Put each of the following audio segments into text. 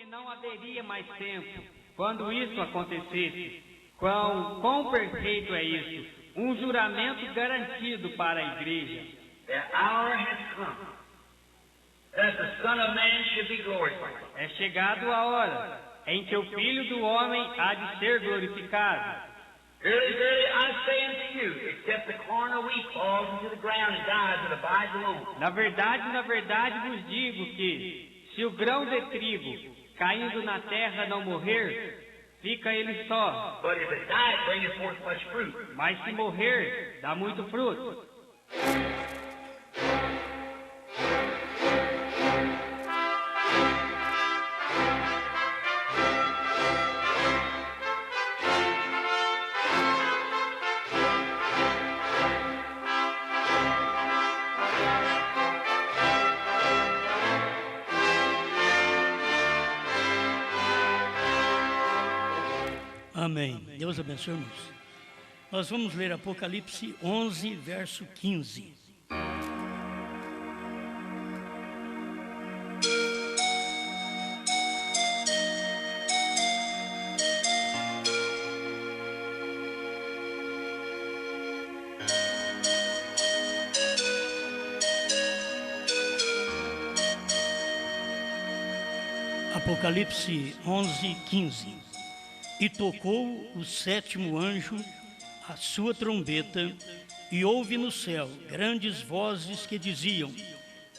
não haveria mais tempo quando isso acontecesse. Quão perfeito é isso! Um juramento garantido para a igreja. The hour has come that the Son of Man should be glorified. É chegado a hora em que o Filho do Homem há de ser glorificado. Verily, verily, I say unto you, except the corn of wheat falls into the ground and dies, it abides alone. Na verdade vos digo que, se o grão de trigo, caindo na terra, não morrer, fica ele só. But if it die, it bringeth forth much fruit. Mas se morrer, dá muito fruto. Amém. Deus abençoe, irmãos. Nós vamos ler Apocalipse 11, verso 15. Apocalipse 11, 15. E tocou o sétimo anjo a sua trombeta, e houve no céu grandes vozes que diziam: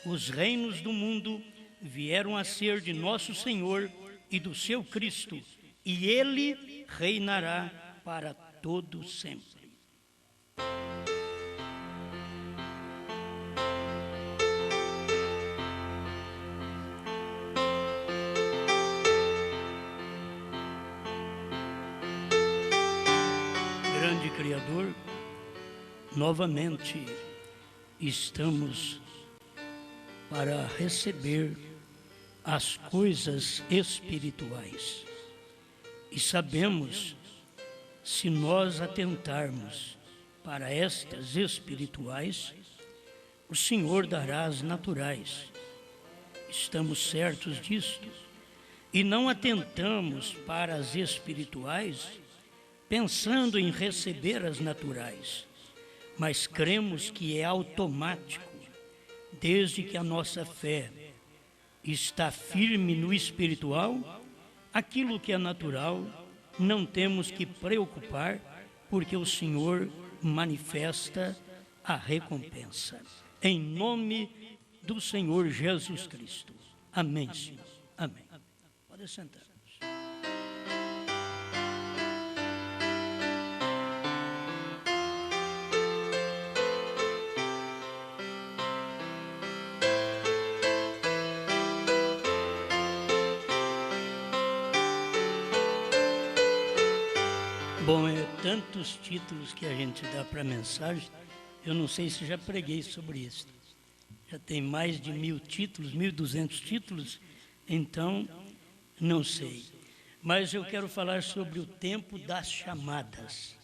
os reinos do mundo vieram a ser de nosso Senhor e do seu Cristo, e ele reinará para todo sempre. Grande Criador, novamente estamos para receber as coisas espirituais. E sabemos, se nós atentarmos para estas espirituais, o Senhor dará as naturais. Estamos certos disto. E não atentamos para as espirituais, pensando em receber as naturais, mas cremos que é automático, desde que a nossa fé está firme no espiritual. Aquilo que é natural, não temos que preocupar, porque o Senhor manifesta a recompensa. Em nome do Senhor Jesus Cristo. Amém, Senhor. Amém. Pode sentar. Bom, tantos títulos que a gente dá para a mensagem, eu não sei se já preguei sobre isso. Já tem mais de 1000 títulos, 1200 títulos, então não sei. Mas eu quero falar sobre o tempo das chamadas.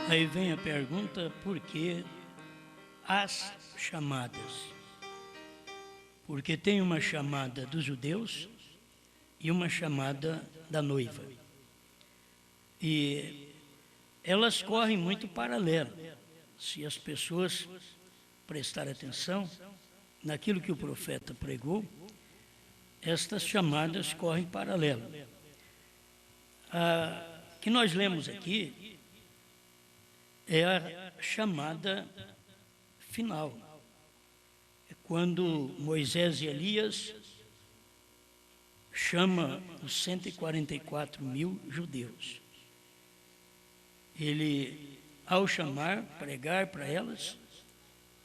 Aí vem a pergunta: por que as chamadas? Porque tem uma chamada dos judeus e uma chamada da noiva. E elas correm muito paralelo. Se as pessoas prestarem atenção naquilo que o profeta pregou, estas chamadas correm paralelo. A que nós lemos aqui é a chamada final. É quando Moisés e Elias chama os 144.000 judeus. Ele, ao chamar, pregar para elas,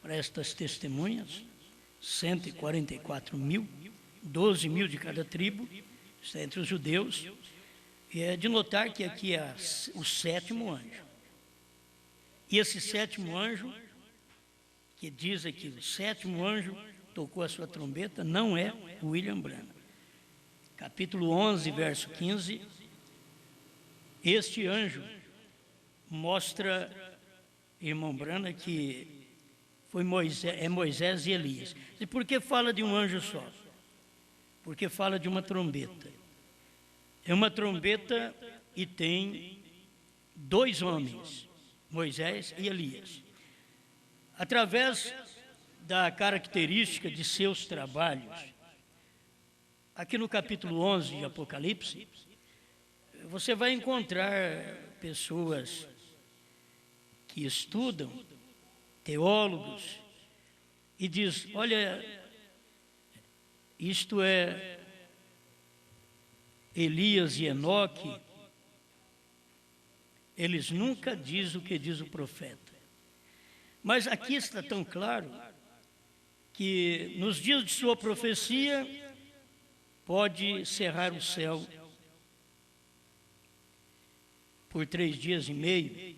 para estas testemunhas, 144.000, 12.000 de cada tribo, está entre os judeus, e é de notar que aqui é o sétimo anjo. E esse sétimo anjo, que diz aqui, o sétimo anjo tocou a sua trombeta, não é William Branham. Capítulo 11, verso 15, este anjo mostra, irmão Branham, que foi Moisés e Elias. E por que fala de um anjo só? Porque fala de uma trombeta. É uma trombeta e tem dois homens, Moisés e Elias. Através da característica de seus trabalhos, aqui no capítulo 11 de Apocalipse, você vai encontrar pessoas que estudam, teólogos, e diz, olha, isto é Elias e Enoque, eles nunca dizem o que diz o profeta. Mas aqui está tão claro que nos dias de sua profecia pode cerrar o céu por 3 dias e meio.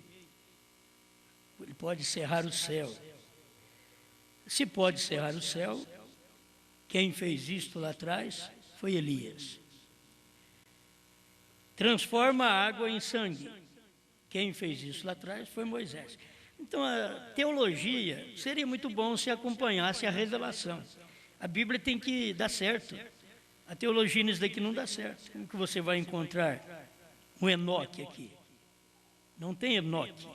Ele pode cerrar o céu. Se pode cerrar o céu, quem fez isto lá atrás foi Elias. Transforma a água em sangue. Quem fez isso lá atrás foi Moisés. Então, a teologia, seria muito bom se acompanhasse a revelação. A Bíblia tem que dar certo. A teologia nisso daqui não dá certo. Como que você vai encontrar um Enoque aqui? Não tem Enoque.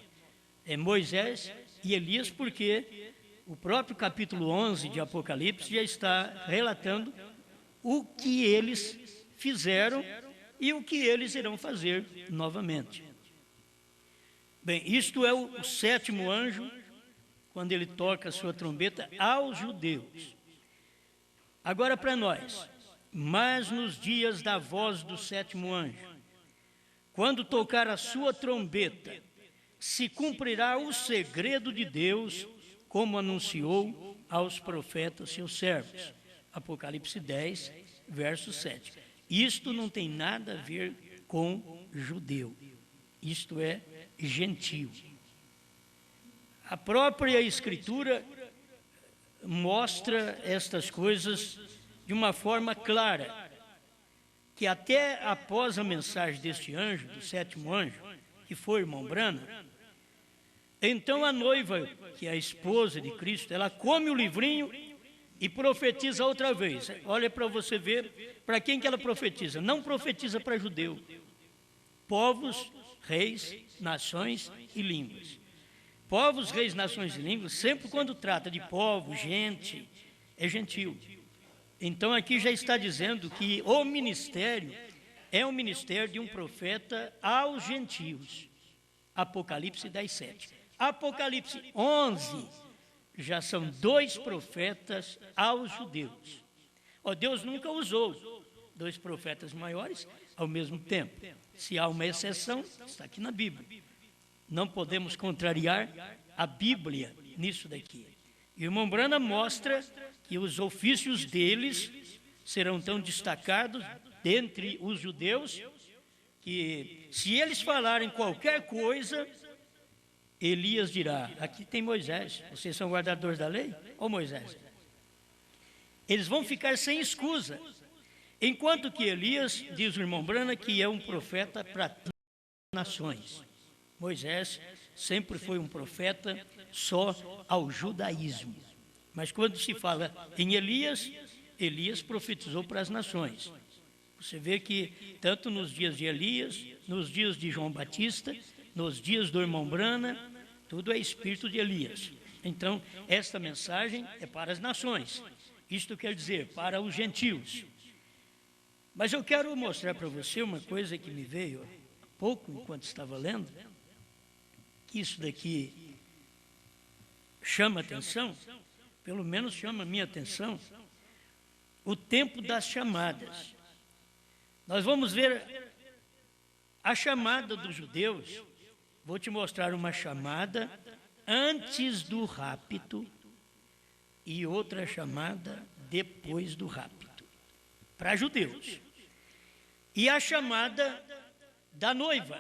É Moisés e Elias, porque o próprio capítulo 11 de Apocalipse já está relatando o que eles fizeram e o que eles irão fazer novamente. Bem, isto é o sétimo anjo, quando ele toca a sua trombeta aos judeus. Agora para nós, mas nos dias da voz do sétimo anjo, quando tocar a sua trombeta, se cumprirá o segredo de Deus, como anunciou aos profetas seus servos. Apocalipse 10, verso 7. Isto não tem nada a ver com judeu, isto é gentio. A própria Escritura mostra estas coisas de uma forma clara, que até após a mensagem deste anjo, do sétimo anjo, que foi irmão Branham, então a noiva, que é a esposa de Cristo, ela come o livrinho e profetiza outra vez. Olha para você ver para quem que ela profetiza. Não profetiza para judeu. Povos, reis, nações e línguas. Povos, reis, nações e línguas, sempre quando trata de povo, gente, é gentil. Então aqui já está dizendo que o ministério é o ministério de um profeta aos gentios. Apocalipse 10, 7. Apocalipse 11, já são 2 profetas aos judeus. Deus nunca usou 2 profetas maiores ao mesmo tempo. Se há uma exceção, está aqui na Bíblia. Não podemos contrariar a Bíblia nisso daqui. E o irmão Branham mostra que os ofícios deles serão tão destacados dentre os judeus que, se eles falarem qualquer coisa, Elias dirá, aqui tem Moisés, vocês são guardadores da lei? Ou Moisés? Eles vão ficar sem escusa. Enquanto que Elias, diz o irmão Branham, que é um profeta para nações. Moisés sempre foi um profeta só ao judaísmo. Mas quando se fala em Elias, Elias profetizou para as nações. Você vê que tanto nos dias de Elias, nos dias de João Batista, nos dias do irmão Branham, tudo é espírito de Elias. Então, esta mensagem é para as nações. Isto quer dizer, para os gentios. Mas eu quero mostrar para você uma coisa que me veio há pouco, enquanto estava lendo, que isso daqui chama atenção, pelo menos chama a minha atenção, o tempo das chamadas. Nós vamos ver a chamada dos judeus. Vou te mostrar uma chamada antes do rapto e outra chamada depois do rapto, para judeus. E a chamada da noiva,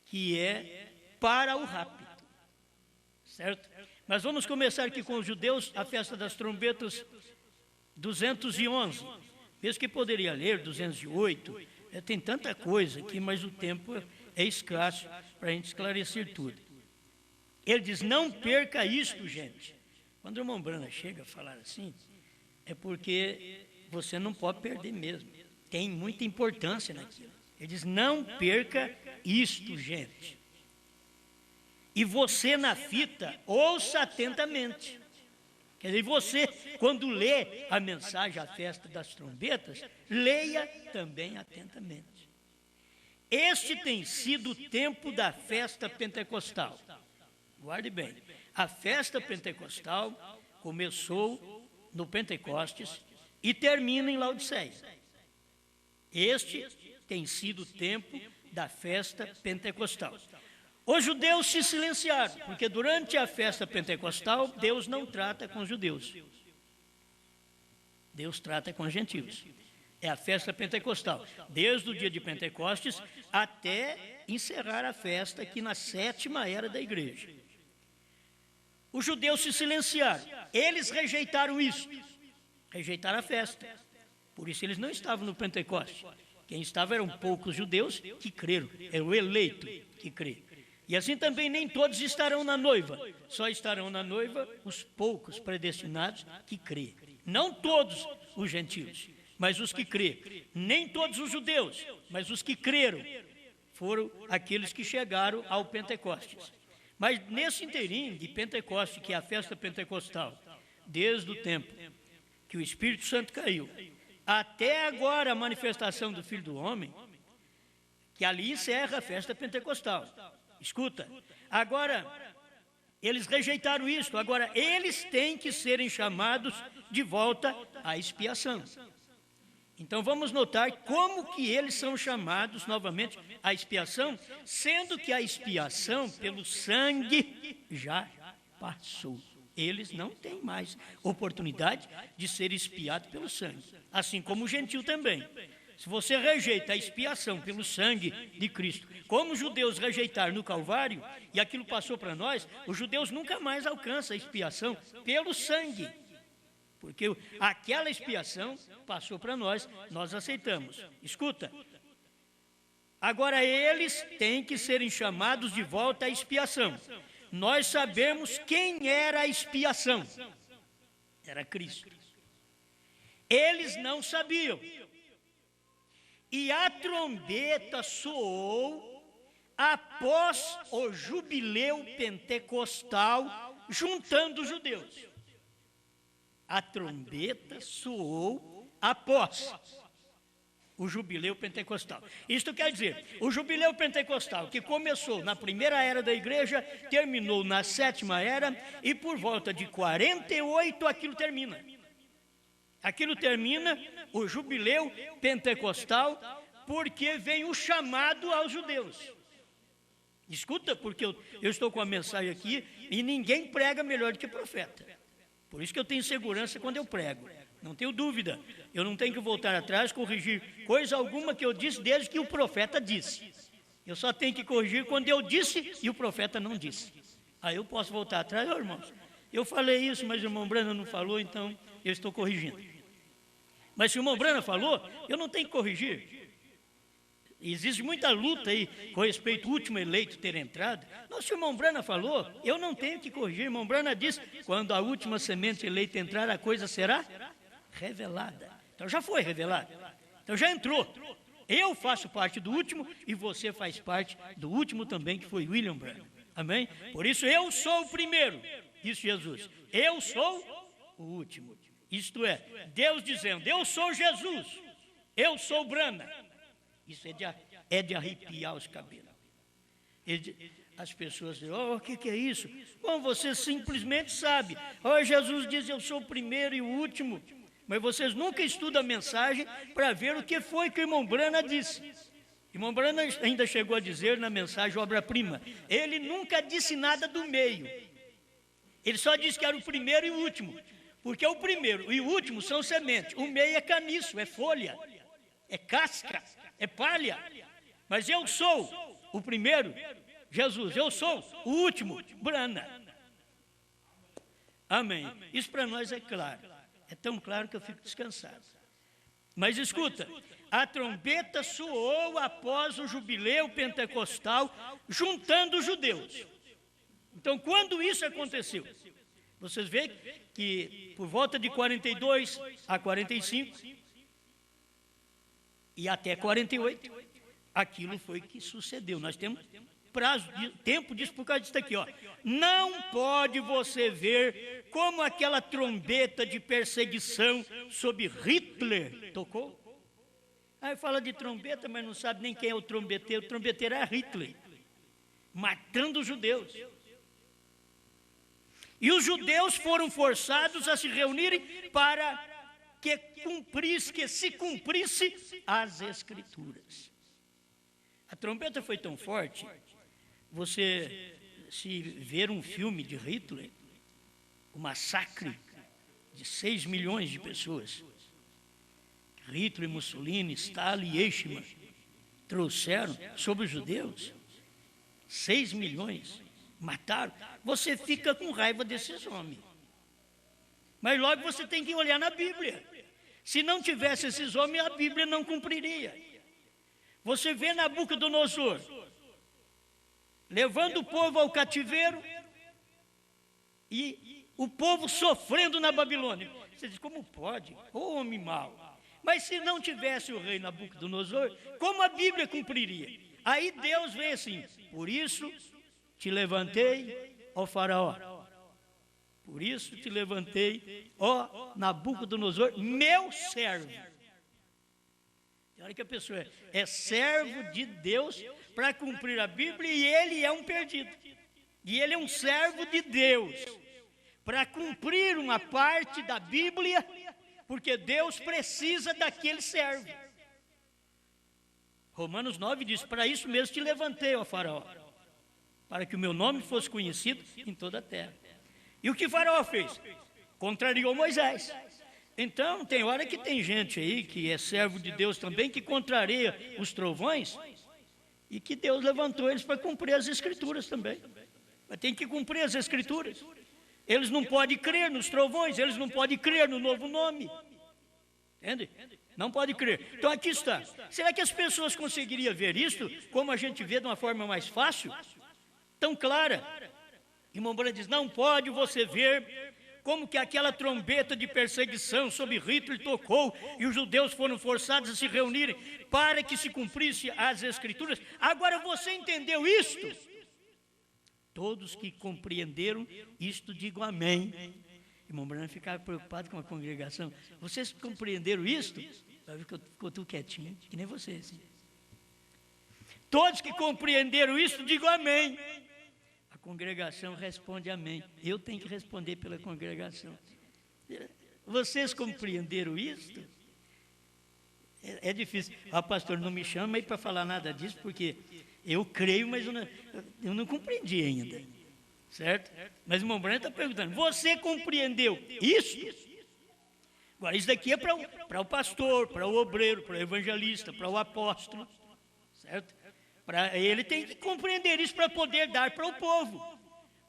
que é para o rapto, certo? Mas vamos começar aqui com os judeus, a festa das trombetas 211. Mesmo que poderia ler 208, tem tanta coisa aqui, mas o tempo é escasso para a gente esclarecer tudo. Ele diz, não perca isto, gente. Quando o irmão Brana chega a falar assim, é porque você não pode perder mesmo. Tem muita importância naquilo. Ele diz, não perca isto, gente. E você na fita, ouça atentamente. Quer dizer, você, quando lê a mensagem, a festa das trombetas, leia também atentamente. Este tem sido o tempo da festa pentecostal. Guarde bem, a festa pentecostal começou no Pentecostes e termina em Laodiceia. Este tem sido o tempo da festa pentecostal. Os judeus se silenciaram, porque durante a festa pentecostal, Deus não trata com os judeus. Deus trata com os gentios. É a festa pentecostal, desde o dia de Pentecostes até encerrar a festa aqui na 7ª era da igreja. Os judeus se silenciaram, eles rejeitaram isso, rejeitaram a festa. Por isso eles não estavam no Pentecostes. Quem estava eram poucos judeus que creram, era o eleito que crê. E assim também nem todos estarão na noiva, só estarão na noiva os poucos predestinados que crê. Não todos os gentios, mas os que crê. Nem todos os judeus, mas os que creram foram aqueles que chegaram ao Pentecostes. Mas nesse inteirinho de Pentecostes, que é a festa pentecostal, desde o tempo que o Espírito Santo caiu, até agora a manifestação do Filho do Homem, que ali encerra a festa pentecostal. Escuta, agora eles rejeitaram isso, agora eles têm que serem chamados de volta à expiação. Então vamos notar como que eles são chamados novamente à expiação, sendo que a expiação pelo sangue já passou. Eles não têm mais oportunidade de ser expiados pelo sangue, assim como o gentil também. Se você rejeita a expiação pelo sangue de Cristo, como os judeus rejeitaram no Calvário, e aquilo passou para nós, os judeus nunca mais alcançam a expiação pelo sangue. Porque aquela expiação passou para nós, nós aceitamos. Escuta, agora eles têm que serem chamados de volta à expiação. Nós sabemos quem era a expiação. Era Cristo. Eles não sabiam. E a trombeta soou após o jubileu pentecostal, juntando os judeus. A trombeta soou após o jubileu pentecostal. Isto quer dizer, o jubileu pentecostal, que começou na 1ª era da igreja, terminou na 7ª era, e por volta de 48 aquilo termina. Aquilo termina o jubileu pentecostal, porque vem o chamado aos judeus. Escuta, porque eu estou com a mensagem aqui e ninguém prega melhor do que profeta. Por isso que eu tenho segurança quando eu prego. Não tenho dúvida. Eu não tenho que voltar atrás, corrigir coisa alguma que eu disse desde que o profeta disse. Eu só tenho que corrigir quando eu disse e o profeta não disse. Aí eu posso voltar atrás, irmãos. Eu falei isso, mas o irmão Brana não falou, então eu estou corrigindo. Mas se o irmão Brana falou, eu não tenho que corrigir. Existe muita luta aí com respeito ao último eleito ter entrado. Não, se o irmão Brana falou, eu não tenho que corrigir. O irmão Brana disse, quando a última semente eleita entrar, a coisa será revelada. Então já foi revelada. Então já entrou. Eu faço parte do último e você faz parte do último também, que foi William Branham. Amém? Por isso eu sou o primeiro, disse Jesus. Eu sou o último. Isto é, Deus dizendo, eu sou Jesus, eu sou Branham. Isso é de arrepiar os cabelos. As pessoas dizem, o que é isso? Bom, você simplesmente sabe. Jesus diz, eu sou o primeiro e o último. Mas vocês nunca estudam a mensagem para ver o que foi que o irmão Brana disse. O irmão Brana ainda chegou a dizer na mensagem obra-prima, ele nunca disse nada do meio. Ele só disse que era o primeiro e o último. Porque o primeiro e o último são sementes. O meio é caniço, é folha, é casca, é palha. Mas eu sou o primeiro, Jesus. Eu sou o último, Brana. Amém. Isso para nós é claro. É tão claro que eu fico descansado. Mas escuta, a trombeta soou após o jubileu pentecostal, juntando os judeus. Então, quando isso aconteceu? Vocês veem que por volta de 42 a 45 e até 48, aquilo foi que sucedeu. Nós temos prazo de tempo disso por causa disso aqui, ó. Não pode você ver como aquela trombeta de perseguição sobre Hitler tocou. Aí fala de trombeta, mas não sabe nem quem é o trombeteiro. O trombeteiro é Hitler, matando os judeus. E os judeus foram forçados a se reunirem para que se cumprisse as Escrituras. A trombeta foi tão forte, você se ver um filme de Hitler, o massacre de 6 milhões de pessoas, Hitler, Mussolini, Stalin e Eichmann trouxeram sobre os judeus, 6 milhões, mataram, você fica com raiva desses homens. Mas logo você tem que olhar na Bíblia. Se não tivesse esses homens, a Bíblia não cumpriria. Você vê Nabucodonosor levando o povo ao cativeiro e o povo sofrendo na Babilônia. Você diz, como pode? Ô homem mau. Mas se não tivesse o rei Nabucodonosor, como a Bíblia cumpriria? Aí Deus vem assim, por isso te levantei, ó faraó. Por isso te levantei, ó Nabucodonosor, meu servo. Tem hora que a pessoa é servo de Deus para cumprir a Bíblia e ele é um perdido. E ele é um servo de Deus para cumprir uma parte da Bíblia, porque Deus precisa daquele servo. Romanos 9 diz, para isso mesmo te levantei, ó faraó, para que o meu nome fosse conhecido em toda a terra. E o que Faraó fez? Contrariou Moisés. Então, tem hora que tem gente aí, que é servo de Deus também, que contraria os trovões, e que Deus levantou eles para cumprir as Escrituras também. Mas tem que cumprir as Escrituras. Eles não podem crer nos trovões, eles não podem crer no novo nome. Entende? Não pode crer. Então, aqui está. Será que as pessoas conseguiriam ver isto, como a gente vê de uma forma mais fácil? Tão clara. Irmão Branham diz, não pode você ver como que aquela trombeta de perseguição sobre Hitler tocou e os judeus foram forçados a se reunirem para que se cumprisse as Escrituras. Agora você entendeu isto? Todos que compreenderam isto, digam amém. Irmão Branham ficava preocupado com a congregação. Vocês compreenderam isto? Vai ver que eu ficou tudo quietinho, que nem vocês. Assim. Todos que compreenderam isto, digam amém. A congregação responde amém. Eu tenho que responder pela congregação. Vocês compreenderam isto? É difícil. Ah, pastor, não me chama aí para falar nada disso, porque eu creio, mas eu não compreendi ainda. Certo? Mas o irmão Branham está perguntando, você compreendeu isso? Agora, isso daqui é para o pastor, para o obreiro, para o evangelista, para o apóstolo. Certo? Ele tem que compreender isso para poder dar para o povo.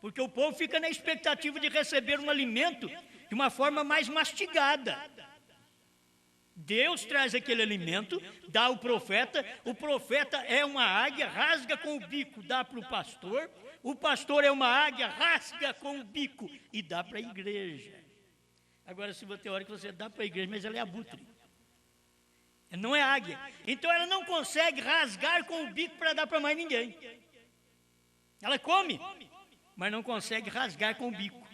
Porque o povo fica na expectativa de receber um alimento de uma forma mais mastigada. Deus traz aquele alimento, dá ao profeta, o profeta é uma águia, rasga com o bico, dá para o pastor é uma águia, rasga com o bico e dá para a igreja. Agora, se você tem hora que você dá para a igreja, mas ela é abutre. Não é águia. Então ela não consegue rasgar com o bico para dar para mais ninguém. Ela come, mas não consegue rasgar com o bico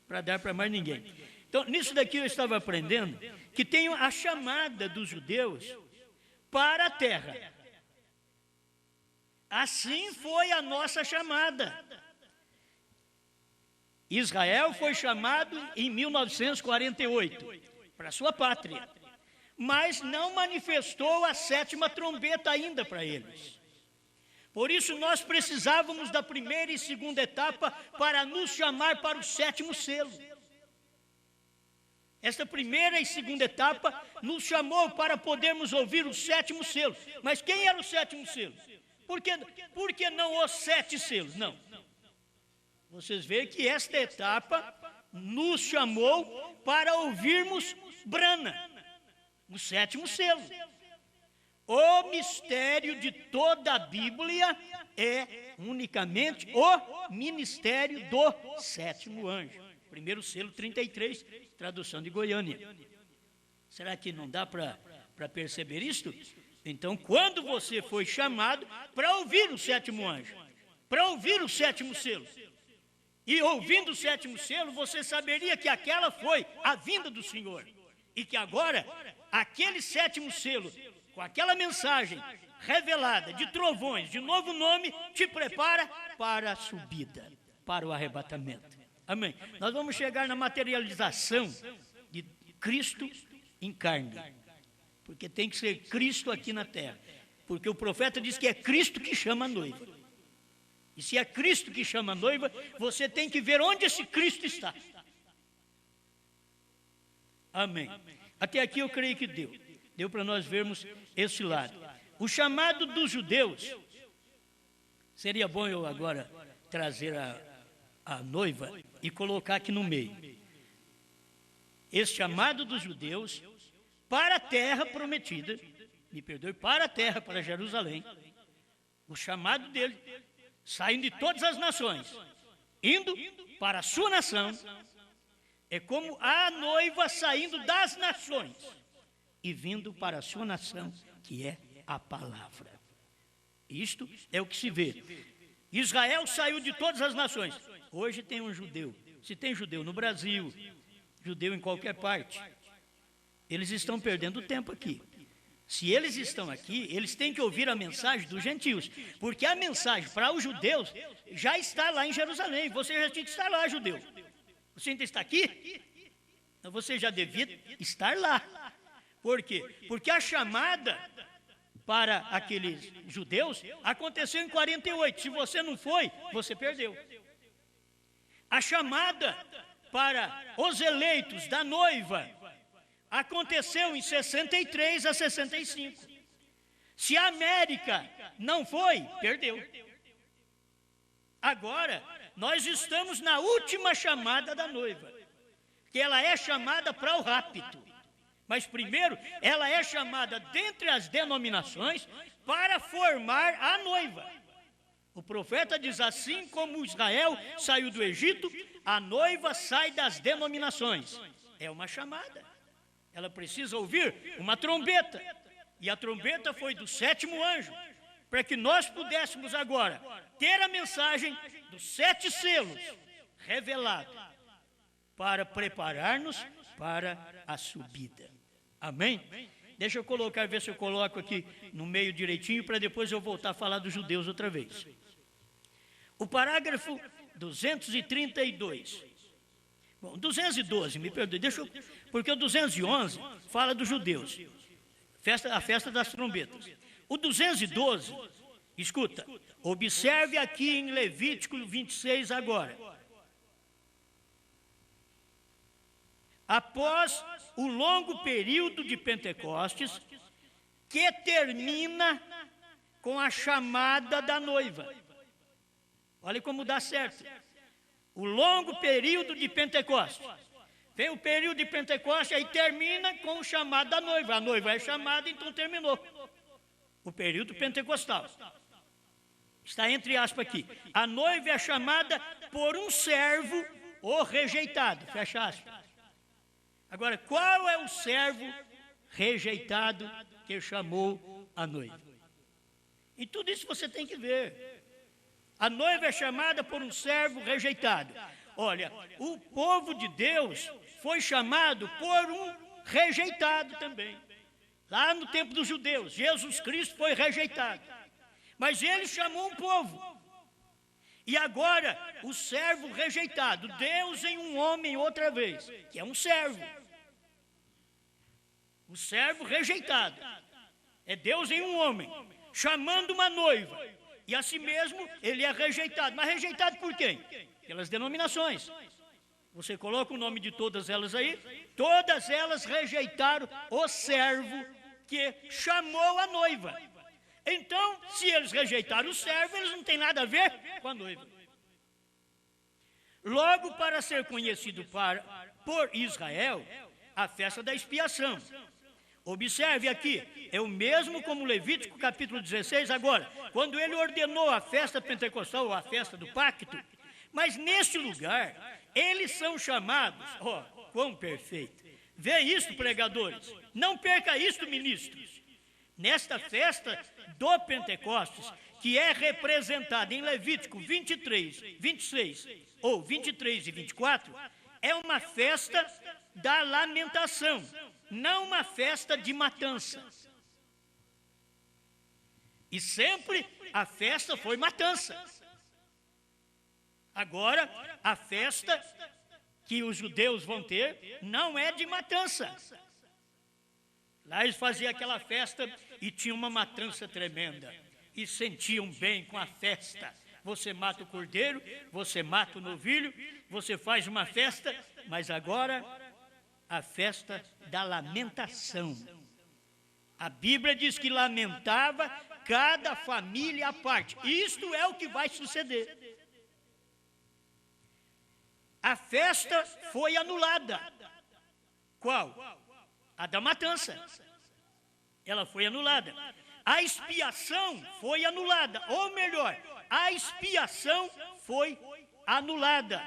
para dar para mais ninguém. Então, nisso daqui eu estava aprendendo que tem a chamada dos judeus para a terra. Assim foi a nossa chamada. Israel foi chamado em 1948 para a sua pátria, mas não manifestou a 7ª trombeta ainda para eles. Por isso nós precisávamos da primeira e segunda etapa para nos chamar para o 7º selo. Esta primeira e segunda etapa nos chamou para podermos ouvir o 7º selo. Mas quem era o 7º selo? Por que não os 7 selos? Não. Vocês veem que esta etapa nos chamou para ouvirmos Brana, o sétimo selo. O mistério de toda a Bíblia é unicamente o ministério do sétimo anjo. Primeiro selo 33, tradução de Goiânia. Será que não dá para perceber isto? Então, quando você foi chamado para ouvir o sétimo anjo, para ouvir o sétimo selo, e ouvindo o sétimo selo, você saberia que aquela foi a vinda do Senhor. E que agora, aquele sétimo selo, com aquela mensagem revelada de trovões, de novo nome, te prepara para a subida, para o arrebatamento. Amém. Nós vamos chegar na materialização de Cristo em carne. Porque tem que ser Cristo aqui na terra. Porque o profeta diz que é Cristo que chama a noiva. E se é Cristo que chama a noiva, você tem que ver onde esse Cristo está. Amém. Até aqui eu creio que deu. Deu para nós vermos esse lado. O chamado dos judeus, seria bom eu agora trazer a noiva e colocar aqui no meio. Esse chamado dos judeus para a terra prometida, me perdoe, para a terra, para Jerusalém, o chamado dele, saindo de todas as nações, indo para a sua nação, é como a noiva saindo das nações e vindo para a sua nação, que é a palavra. Isto é o que se vê. Israel saiu de todas as nações. Hoje tem um judeu. Se tem judeu no Brasil, judeu em qualquer parte, eles estão perdendo tempo aqui. Se eles estão aqui, eles têm que ouvir a mensagem dos gentios, porque a mensagem para os judeus já está lá em Jerusalém. Você já tinha que estar lá, judeu. Você ainda está aqui? Você já devia estar lá. Por quê? Porque a chamada para aqueles judeus aconteceu em 48. Se você não foi, você perdeu. A chamada para os eleitos da noiva aconteceu em 63 a 65. Se a América não foi, perdeu. Agora, nós estamos na última chamada da noiva, que ela é chamada para o rapto. Mas primeiro, ela é chamada dentre as denominações para formar a noiva. O profeta diz assim: como Israel saiu do Egito, a noiva sai das denominações. É uma chamada. Ela precisa ouvir uma trombeta. E a trombeta foi do sétimo anjo, para que nós pudéssemos agora ter a mensagem dos 7 selos revelada, para preparar-nos para a subida. Amém? Deixa eu colocar, ver se eu coloco aqui no meio direitinho, para depois eu voltar a falar dos judeus outra vez. O parágrafo 232. Bom, 212, me perdoe, porque o 211 fala dos judeus, a festa das trombetas. O 212, escuta, observe aqui em Levítico 26 agora. Após o longo período de Pentecostes, que termina com a chamada da noiva. Olha como dá certo. O longo período de Pentecostes. Vem o período de Pentecostes, aí termina com o chamado da noiva. A noiva é chamada, então terminou o período pentecostal. Está entre aspas aqui. A noiva é chamada por um servo ou rejeitado. Fecha aspas. Agora, qual é o servo rejeitado que chamou a noiva? E tudo isso você tem que ver. A noiva é chamada por um servo rejeitado. Olha, o povo de Deus foi chamado por um rejeitado também. Lá no tempo dos judeus, Jesus Cristo foi rejeitado. Mas ele chamou um povo. E agora, o servo rejeitado, Deus em um homem outra vez, que é um servo. O servo rejeitado é Deus em um homem, chamando uma noiva. E assim mesmo ele é rejeitado. Mas rejeitado por quem? Pelas denominações. Você coloca o nome de todas elas aí. Todas elas rejeitaram o servo que chamou a noiva. Então, se eles rejeitaram o servo, eles não têm nada a ver com a noiva. Logo, para ser conhecido por Israel, a festa da expiação. Observe aqui, é o mesmo como Levítico capítulo 16 agora, quando ele ordenou a festa pentecostal, ou a festa do pacto, mas neste lugar, eles são chamados, quão perfeito, vê isto, pregadores, não perca isto, ministros, nesta festa do Pentecostes, que é representada em Levítico 23, 26, ou 23 e 24, é uma festa da lamentação, não uma festa de matança. E sempre a festa foi matança. Agora, a festa que os judeus vão ter não é de matança. Lá eles faziam aquela festa e tinha uma matança tremenda. E sentiam bem com a festa. Você mata o cordeiro, você mata o novilho, você faz uma festa, mas agora a festa da lamentação. A Bíblia diz que lamentava cada família à parte. Isto é o que vai suceder. A festa foi anulada. Qual? A da matança. Ela foi anulada. A expiação foi anulada. Ou melhor, a expiação foi anulada.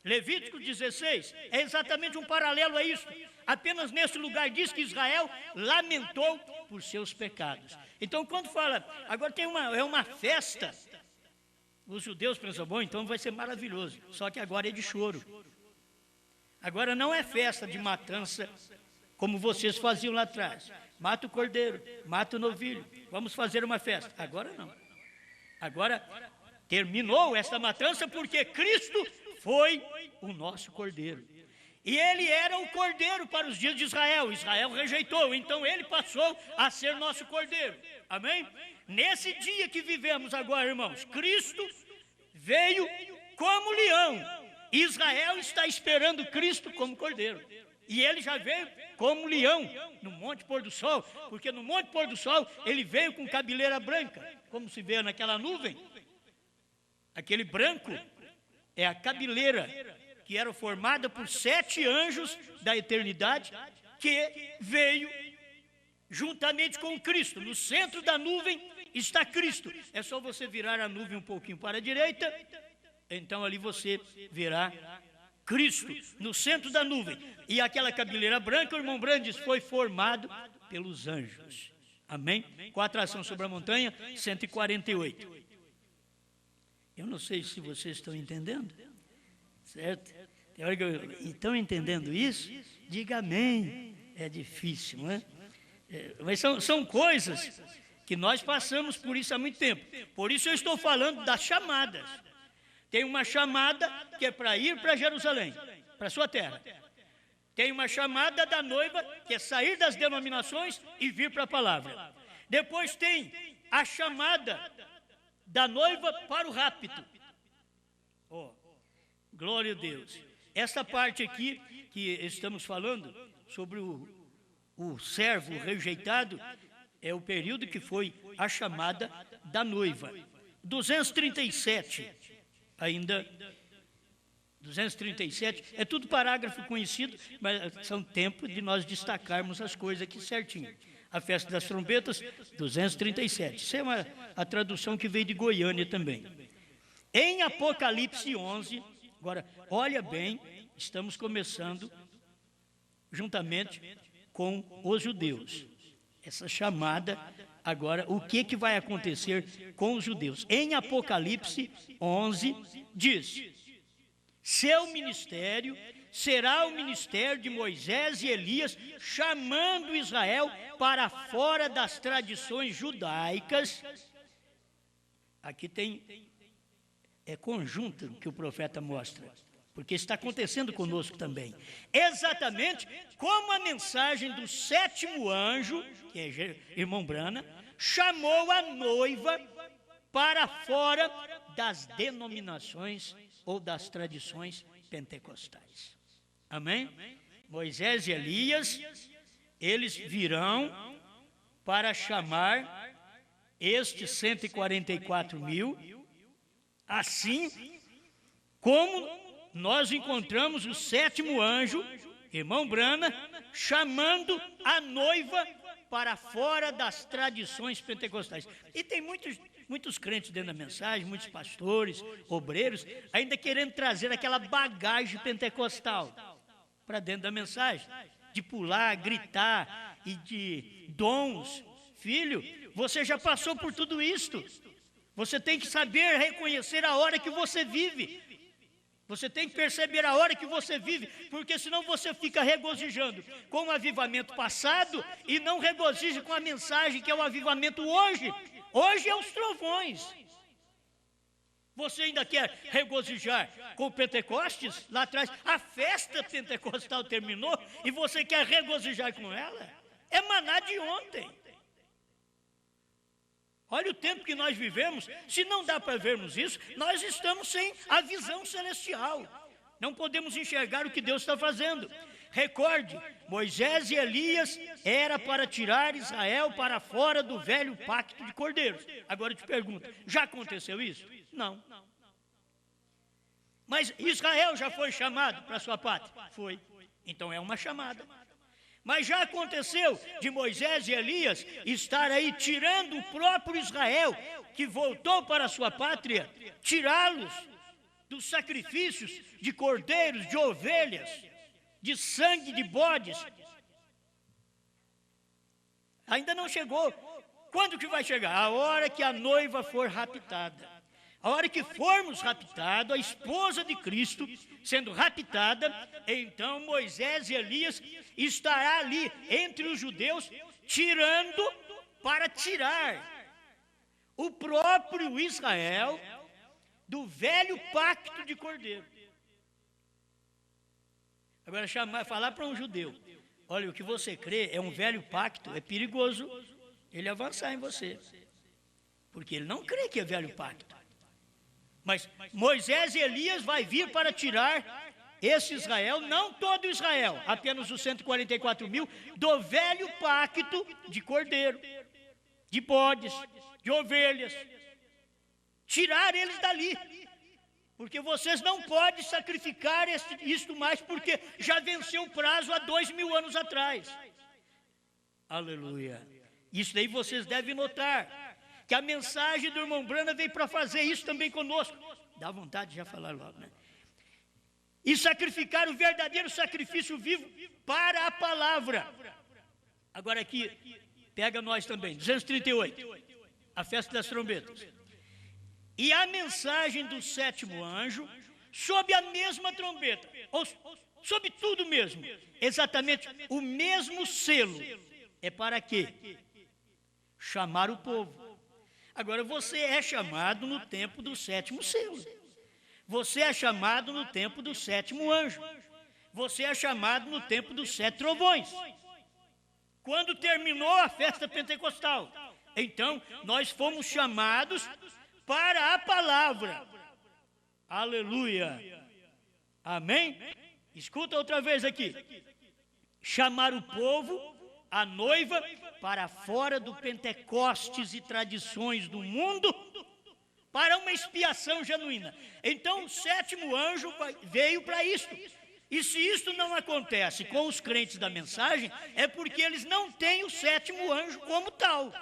Levítico 16 é exatamente um paralelo a isso. Apenas nesse lugar diz que Israel lamentou por seus pecados. Então, quando fala, agora tem uma festa, os judeus pensam, bom, então vai ser maravilhoso. Só que agora é de choro. Agora não é festa de matança, como vocês faziam lá atrás. Mata o cordeiro, mata o novilho, vamos fazer uma festa. Agora não. Agora terminou essa matança porque Cristo foi o nosso cordeiro. E ele era o cordeiro para os dias de Israel. Israel rejeitou, então ele passou a ser nosso cordeiro. Amém? Nesse dia que vivemos agora, irmãos, Cristo veio como leão. Israel está esperando Cristo como cordeiro. E ele já veio como leão no Monte Pôr do Sol, porque no Monte Pôr do Sol ele veio com cabeleira branca, como se vê naquela nuvem. Aquele branco é a cabeleira que era formada por 7 anjos da eternidade, que veio juntamente com Cristo. No centro da nuvem está Cristo. É só você virar a nuvem um pouquinho para a direita, então ali você verá Cristo no centro da nuvem. E aquela cabeleira branca, o irmão Brandes, foi formado pelos anjos. Amém? Com a atração sobre a montanha, 148. Eu não sei se vocês estão entendendo, certo? Estão entendendo isso? Diga amém. É difícil, não é? Mas são coisas que nós passamos por isso há muito tempo. Por isso eu estou falando das chamadas. Tem uma chamada que é para ir para Jerusalém, para a sua terra. Tem uma chamada da noiva que é sair das denominações e vir para a palavra. Depois tem a chamada da noiva para o rapto. Glória a Deus. Essa parte aqui que estamos falando sobre o servo rejeitado é o período que foi a chamada da noiva. 237, ainda 237, é tudo parágrafo conhecido, mas são tempo de nós destacarmos as coisas aqui certinho. A festa das trombetas, 237. Isso é a tradução que veio de Goiânia também. Em Apocalipse 11, agora, olha bem, estamos começando juntamente com os judeus. Essa chamada, agora, o que vai acontecer com os judeus? Em Apocalipse 11, diz: seu ministério será o ministério de Moisés e Elias, chamando Israel para fora das tradições judaicas. Aqui é conjunto que o profeta mostra, porque está acontecendo conosco também. Exatamente como a mensagem do 7º anjo, que é irmão Brana, chamou a noiva para fora das denominações ou das tradições pentecostais. Amém? Moisés e Elias, eles virão para chamar estes 144 mil, assim como nós encontramos o sétimo anjo, irmão Brana, chamando a noiva para fora das tradições pentecostais. E tem muitos crentes dentro da mensagem, muitos pastores, obreiros, ainda querendo trazer aquela bagagem pentecostal para dentro da mensagem, de pular, gritar e de dons. Filho, você já passou por tudo isto. Você tem que saber reconhecer a hora que você vive. Você tem que perceber a hora que você vive, porque senão você fica regozijando com o avivamento passado e não regozija com a mensagem que é o avivamento hoje. Hoje é os trovões. Você ainda quer regozijar com o Pentecostes? Lá atrás, a festa pentecostal terminou e você quer regozijar com ela? É maná de ontem. Olha o tempo que nós vivemos. Se não dá para vermos isso, nós estamos sem a visão celestial. Não podemos enxergar o que Deus está fazendo. Recorde, Moisés e Elias era para tirar Israel para fora do velho pacto de cordeiros. Agora eu te pergunto, já aconteceu isso? Não. Mas Israel já foi chamado para sua pátria? Foi. Então é uma chamada. Mas já aconteceu de Moisés e Elias estar aí tirando o próprio Israel, que voltou para a sua pátria, tirá-los dos sacrifícios de cordeiros, de ovelhas, de sangue de bodes. Ainda não chegou. Quando que vai chegar? A hora que a noiva for raptada. A hora que formos raptados, a esposa de Cristo sendo raptada, então Moisés e Elias estará ali entre os judeus, para tirar o próprio Israel do velho pacto de cordeiro. Agora, falar para um judeu, olha, o que você crê é um velho pacto, é perigoso ele avançar em você, porque ele não crê que é velho pacto. Mas Moisés e Elias vai vir para tirar esse Israel, não todo Israel, apenas os 144 mil, do velho pacto de cordeiro, de bodes, de ovelhas. Tirar eles dali. Porque vocês não podem sacrificar isto mais, porque já venceu o prazo há 2000 anos atrás. Aleluia. Isso daí vocês devem notar. Que a mensagem do irmão Brana veio para fazer isso também conosco. Dá vontade de já falar logo, né? E sacrificar o verdadeiro sacrifício vivo para a palavra. Agora aqui, pega nós também, 238, a festa das trombetas. E a mensagem do sétimo anjo, sob a mesma trombeta, ou sob tudo mesmo, exatamente o mesmo selo. É para quê? Chamar o povo. Agora, você é chamado no tempo do sétimo selo. Você é chamado no tempo do sétimo anjo. Você é chamado no tempo dos 7 trovões. Quando terminou a festa pentecostal. Então, nós fomos chamados para a palavra. Aleluia. Amém? Escuta outra vez aqui. Chamar o povo, a noiva, para fora do Pentecostes e tradições do mundo, para uma expiação genuína. Então o sétimo anjo veio para isto. E se isto não acontece com os crentes da mensagem, é porque eles não têm o sétimo anjo como tal.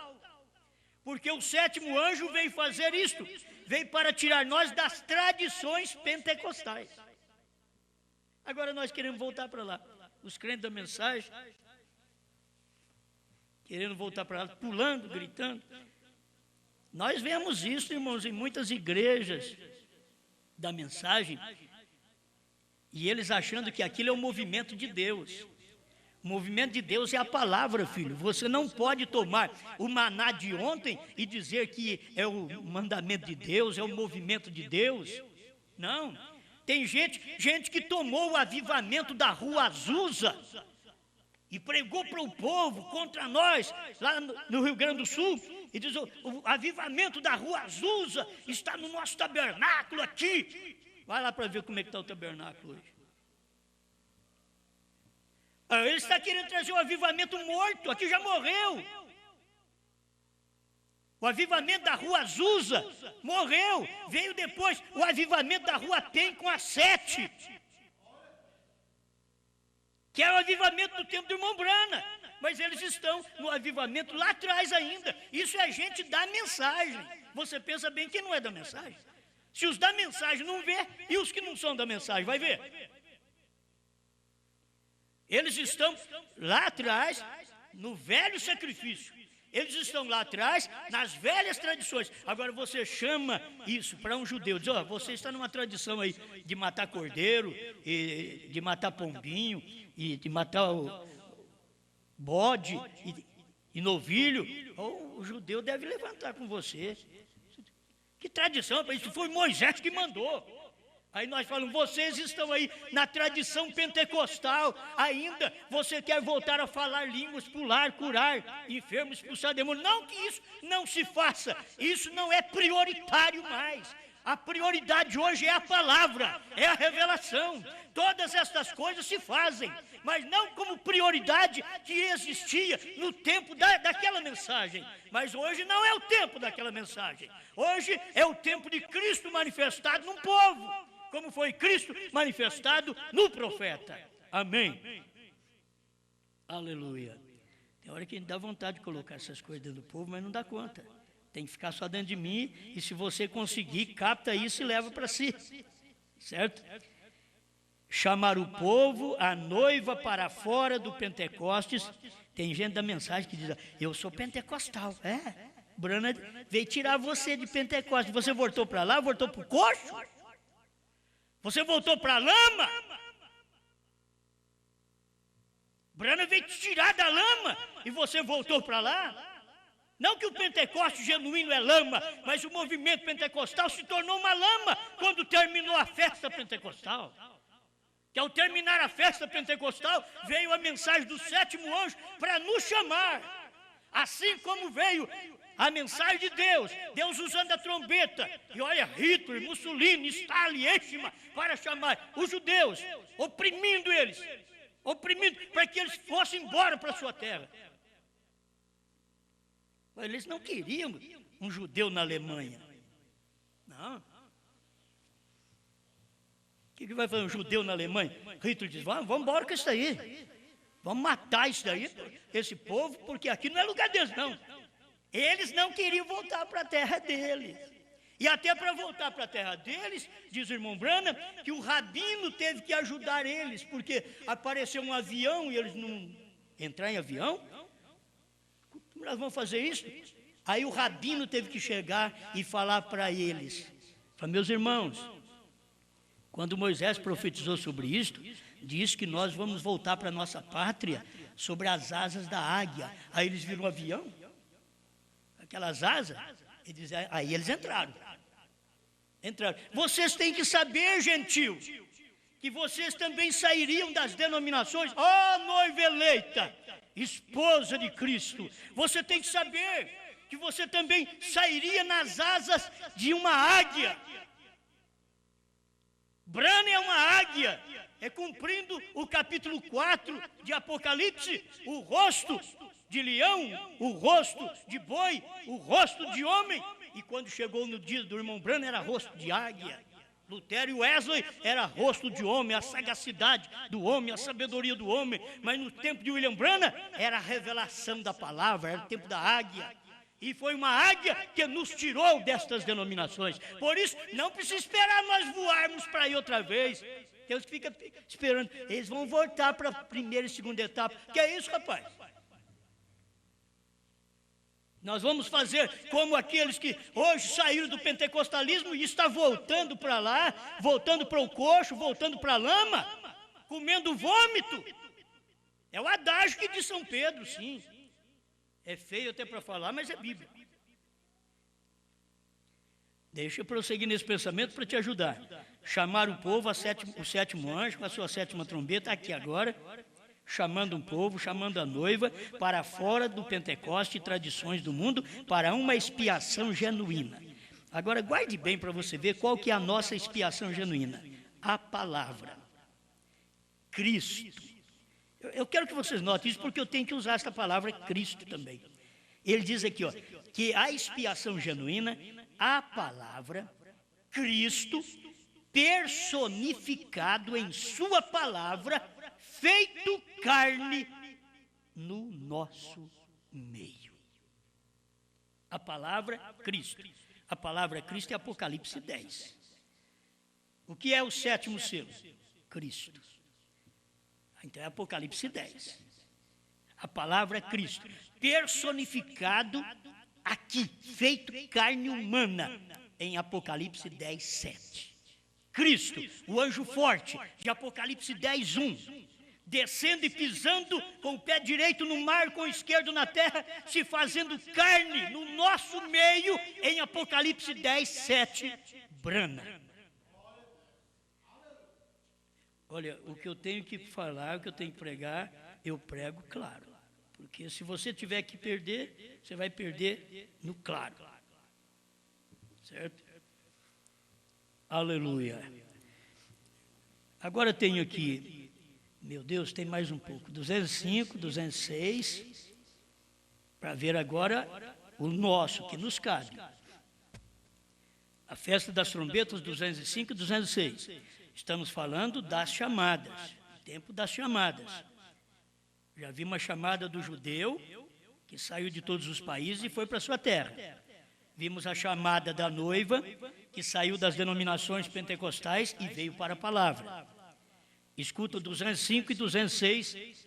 Porque o sétimo anjo veio fazer isto, veio para tirar nós das tradições pentecostais. Agora nós queremos voltar para lá. Os crentes da mensagem querendo voltar para lá, pulando, gritando. Nós vemos isso, irmãos, em muitas igrejas da mensagem, e eles achando que aquilo é o movimento de Deus. O movimento de Deus é a palavra, filho. Você não pode tomar o maná de ontem e dizer que é o mandamento de Deus, é o movimento de Deus. Não. Tem gente que tomou o avivamento da Rua Azusa e pregou para o povo contra nós, lá no Rio Grande do Sul, e diz, o avivamento da Rua Azusa está no nosso tabernáculo aqui. Vai lá para ver como é que está o tabernáculo hoje. Ele está querendo trazer o avivamento morto, aqui já morreu. O avivamento da rua Azusa morreu. Veio depois o avivamento da rua Tem com a 7. Que é o avivamento do tempo do irmão Brana. Mas eles estão no avivamento lá atrás ainda. Isso é gente da mensagem. Você pensa bem que não é da mensagem. Se os da mensagem não vê, e os que não são da mensagem, vai ver? Eles estão lá atrás, no velho sacrifício. Eles estão lá atrás, nas velhas tradições. Agora você chama isso para um judeu, diz, você está numa tradição aí de matar cordeiro, e de matar pombinho, e de matar o bode e novilho. O judeu deve levantar com você. Que tradição? Isso foi Moisés que mandou. Aí nós falamos, vocês estão aí na tradição pentecostal ainda, você quer voltar a falar línguas, pular, curar enfermos, expulsar demônios. Não que isso não se faça, isso não é prioritário mais. A prioridade hoje é a palavra, é a revelação. Todas estas coisas se fazem, mas não como prioridade que existia no tempo daquela mensagem. Mas hoje não é o tempo daquela mensagem. Hoje é o tempo de Cristo manifestado num povo, como foi Cristo manifestado no profeta. Amém. Aleluia. Tem hora que dá vontade de colocar essas coisas dentro do povo, mas não dá conta. Tem que ficar só dentro de mim, e se você conseguir, capta isso e leva para si. Certo? Chamar o povo, a noiva para fora do Pentecostes. Tem gente da mensagem que diz, eu sou pentecostal. Brana veio tirar você de Pentecostes. Você voltou para lá, voltou para o coxo? Você voltou para a lama? Brana veio te tirar da lama e você voltou para lá? Não que o Pentecoste genuíno é lama, mas o movimento pentecostal se tornou uma lama quando terminou a festa pentecostal. Que ao terminar a festa pentecostal, veio a mensagem do 7º anjo para nos chamar. Assim como veio a mensagem de Deus, Deus usando a trombeta, e olha, Hitler, Mussolini, Stalin, Eichmann, para chamar os judeus, oprimindo eles, para que eles fossem embora para a sua terra. Eles não queriam um judeu na Alemanha. Não. O que vai fazer um judeu na Alemanha? Hitler diz, vamos embora com isso aí. Vamos matar isso daí, esse povo, porque aqui não é lugar deles, não. Eles não queriam voltar para a terra deles. E até para voltar para a terra deles, diz o irmão Branham, que o rabino teve que ajudar eles, porque apareceu um avião e eles não entraram em avião. Como nós vamos fazer isso? Aí o rabino teve que chegar e falar para eles. Falei, meus irmãos, quando Moisés profetizou sobre isto, diz que nós vamos voltar para a nossa pátria sobre as asas da águia. Aí eles viram um avião, aquelas asas, aí eles entraram. Vocês têm que saber, gentil, que vocês também sairiam das denominações. Noiva eleita, esposa de Cristo, você tem que saber que você também sairia nas asas de uma águia. Brana é uma águia, é cumprindo o capítulo 4 de Apocalipse, o rosto de leão, o rosto de boi, o rosto de homem. E quando chegou no dia do irmão Brana, era rosto de águia. Lutero e Wesley era rosto de homem, a sagacidade do homem, a sabedoria do homem. Mas no tempo de William Branham, era a revelação da palavra, era o tempo da águia. E foi uma águia que nos tirou destas denominações. Por isso, não precisa esperar nós voarmos para aí outra vez. Deus fica esperando. Eles vão voltar para a primeira e segunda etapa. Que é isso, rapaz? Nós vamos fazer como aqueles que hoje saíram do pentecostalismo e estão voltando para lá, voltando para o coxo, voltando para a lama, comendo vômito. É o adágio que diz São Pedro, sim. É feio até para falar, mas é Bíblia. Deixa eu prosseguir nesse pensamento para te ajudar. Chamar o povo, o 7º anjo, com a sua 7ª trombeta, aqui agora, chamando um povo, chamando a noiva, para fora do Pentecoste e tradições do mundo, para uma expiação genuína. Agora, guarde bem para você ver qual que é a nossa expiação genuína. A palavra. Cristo. Eu quero que vocês notem isso, porque eu tenho que usar essa palavra Cristo também. Ele diz aqui, ó, que a expiação genuína, a palavra, Cristo, personificado em sua palavra, feito carne no nosso meio. A palavra Cristo. A palavra Cristo é Apocalipse 10. O que é o sétimo selo? Cristo. Então é Apocalipse 10. A palavra Cristo, personificado aqui, feito carne humana, em Apocalipse 10, 7. Cristo, o anjo forte, de Apocalipse 10, 1. Descendo e pisando com o pé direito no mar, com o esquerdo na terra, se fazendo carne no nosso meio, em Apocalipse 10, 7, brana. Olha, o que eu tenho que falar, o que eu tenho que pregar, eu prego claro. Porque se você tiver que perder, você vai perder no claro. Certo? Aleluia. Agora tenho aqui, meu Deus, tem mais um pouco, 205, 206, para ver agora o nosso, que nos cabe. A festa das trombetas, 205 e 206. Estamos falando das chamadas, tempo das chamadas. Já vi uma chamada do judeu, que saiu de todos os países e foi para sua terra. Vimos a chamada da noiva, que saiu das denominações pentecostais e veio para a palavra. Escuta 205 e 206,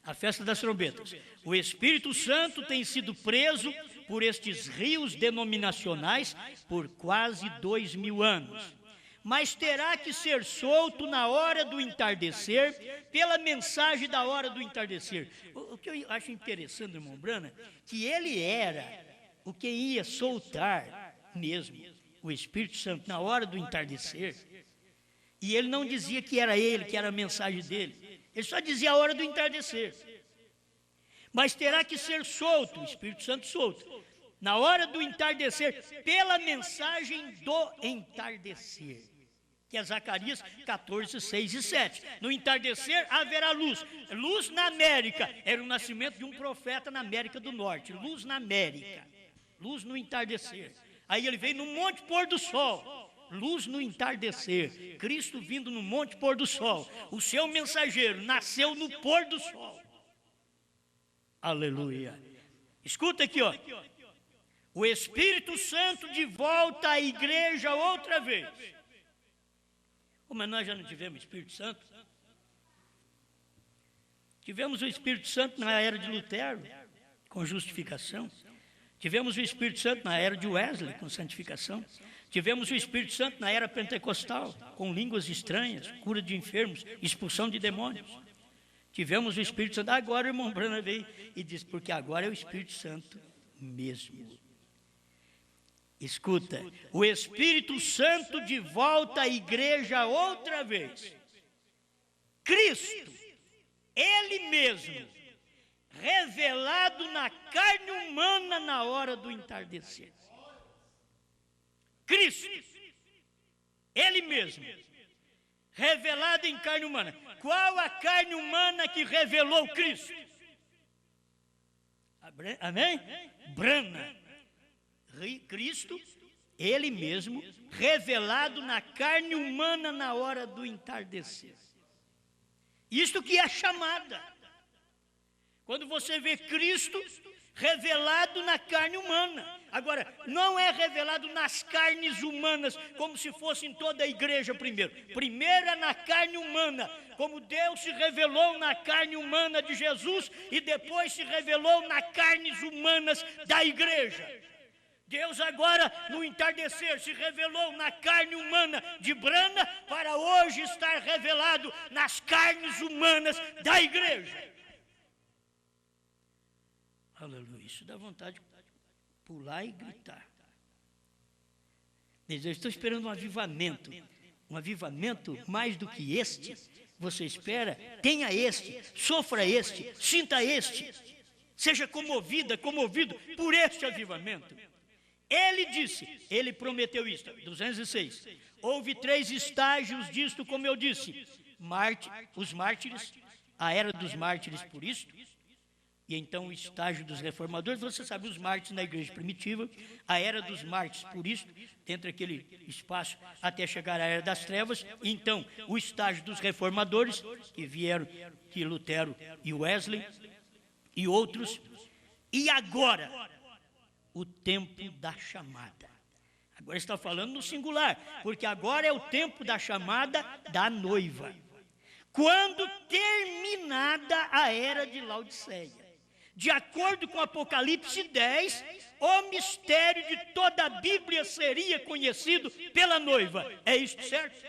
a festa das trombetas. O Espírito Santo tem sido preso por estes rios denominacionais por quase 2000 anos. Mas terá que ser solto na hora do entardecer, pela mensagem da hora do entardecer. O que eu acho interessante, irmão Brana, que ele era o que ia soltar mesmo o Espírito Santo na hora do entardecer. E ele não dizia que era ele, que era a mensagem dele. Ele só dizia a hora do entardecer. Mas terá que ser solto, o Espírito Santo solto, na hora do entardecer, pela mensagem do entardecer. Que é Zacarias 14, 6 e 7. No entardecer haverá luz. Luz na América. Era o nascimento de um profeta na América do Norte. Luz na América. Luz no entardecer. Aí ele veio no monte pôr do sol. Luz no entardecer. Cristo vindo no monte pôr do sol. O seu mensageiro nasceu no pôr do sol. Aleluia. Escuta aqui, ó. O Espírito Santo de volta à igreja outra vez. Mas nós já não tivemos Espírito Santo? Tivemos o Espírito Santo na era de Lutero, com justificação. Tivemos o Espírito Santo na era de Wesley, com santificação. Tivemos o Espírito Santo na era pentecostal, com línguas estranhas, cura de enfermos, expulsão de demônios. Tivemos o Espírito Santo. Agora o irmão Brana veio e disse, porque agora é o Espírito Santo mesmo. Escuta, o Espírito Santo de volta à igreja outra vez. Cristo, Ele mesmo, revelado na carne humana na hora do entardecer. Cristo, Ele mesmo, revelado em carne humana. Qual a carne humana que revelou Cristo? Amém? Brana. Cristo, Ele mesmo, revelado na carne humana na hora do entardecer. Isto que é a chamada. Quando você vê Cristo revelado na carne humana. Agora, não é revelado nas carnes humanas, como se fosse em toda a igreja primeiro. Primeiro é na carne humana, como Deus se revelou na carne humana de Jesus e depois se revelou nas carnes humanas da igreja. Deus agora, no entardecer, se revelou na carne humana de Brana, para hoje estar revelado nas carnes humanas da igreja. Aleluia, isso dá vontade de pular e gritar. Eu estou esperando um avivamento mais do que este. Você espera, tenha este, sofra este, sinta este, seja comovido por este avivamento. Ele disse, ele prometeu isto, 206. Houve 3 estágios disto, como eu disse. Os mártires, a era dos mártires por isto. e então o estágio dos reformadores. Você sabe, os mártires na igreja primitiva, a era dos mártires, por isso, dentro daquele espaço até chegar à era das trevas, e então o estágio dos reformadores, que vieram, que Lutero e Wesley e outros, e agora o tempo da chamada. Agora está falando no singular, porque agora é o tempo da chamada da noiva. Quando terminada a era de Laodiceia. De acordo com Apocalipse 10, o mistério de toda a Bíblia seria conhecido pela noiva. É isso, certo?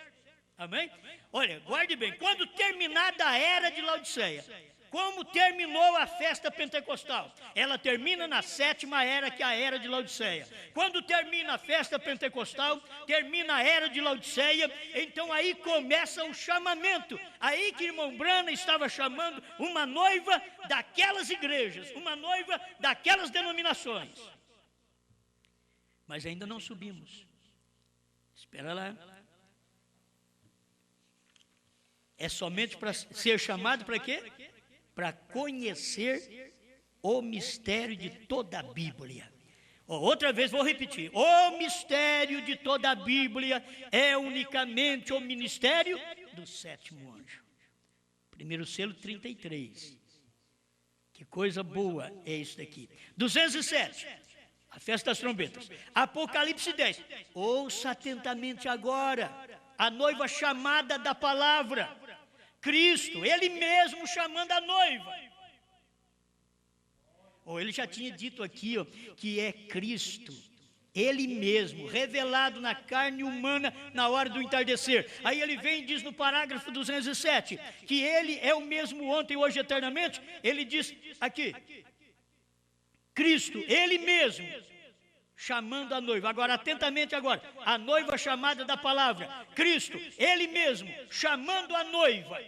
Amém? Olha, guarde bem, quando terminada a era de Laodiceia, como terminou a festa pentecostal? Ela termina na 7ª era, que é a era de Laodiceia. Quando termina a festa pentecostal, termina a era de Laodiceia, então aí começa o chamamento. Aí que irmão Branham estava chamando uma noiva daquelas igrejas, uma noiva daquelas denominações. Mas ainda não subimos. Espera lá. É somente para ser chamado para quê? Para conhecer o mistério de toda a Bíblia. Outra vez vou repetir: o mistério de toda a Bíblia é unicamente o ministério do 7º anjo. Primeiro selo 33. Que coisa boa é isso daqui. 207, a festa das trombetas. Apocalipse 10. Ouça atentamente agora a noiva chamada da palavra. Cristo, Ele mesmo chamando a noiva. Ele já tinha dito aqui, que é Cristo, Ele mesmo, revelado na carne humana na hora do entardecer. Aí ele vem e diz no parágrafo 207, que Ele é o mesmo ontem, hoje, eternamente. Ele diz aqui, Cristo, Ele mesmo, chamando a noiva. Agora, atentamente agora, a noiva chamada da palavra, Cristo, Ele mesmo, chamando a noiva.